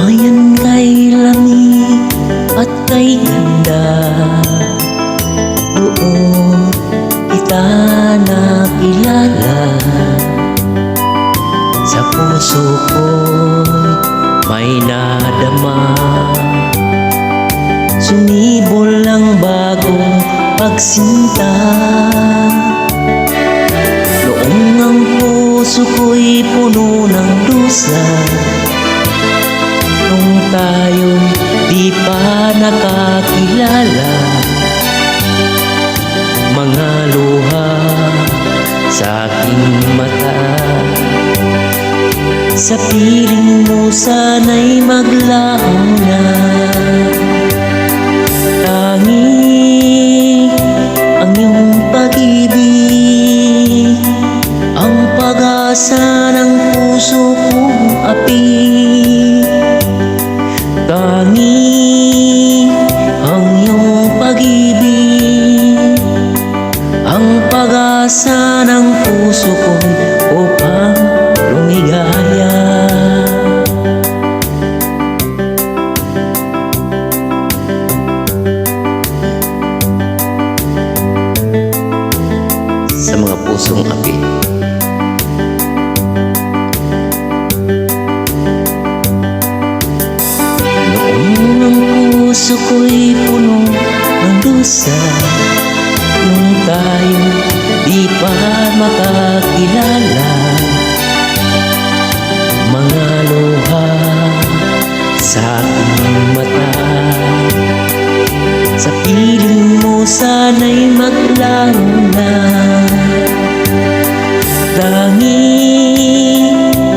Ayon kay lamig at kay ganda, doon kita nakilala. Sa puso ko'y may nadama, sumibol ang bagong pagsinta. Noong ang puso ko'y puno ng dusa, nung tayo'y di pa nakakilala. Mga luha sa aking mata, sa piling mo sana'y maglaho na. Tangi ang iyong pag-ibig, ang pag-asa ng puso kong api. Tangi ang iyong pag-ibig, ang pag-asa ng puso ko upang lumigaya. Sa mga pusong api, puso ko'y puno ng dusa, nung tayo di pa makakilala. Mga luha sa aking mata, sa piling mo sana'y maglaho na. Tangi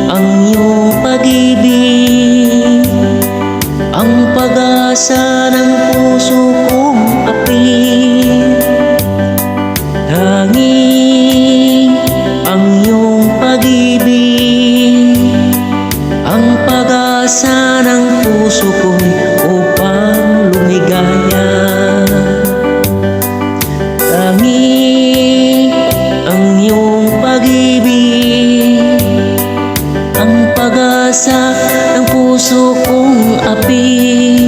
ang iyong pag-ibig, ang pag-asa ng puso kong api. Tangi ang iyong pag-ibig, ang pag-asa ng puso ko upang lumigaya. Tangi ang iyong pag-ibig, ang pag-asa ng puso kong api.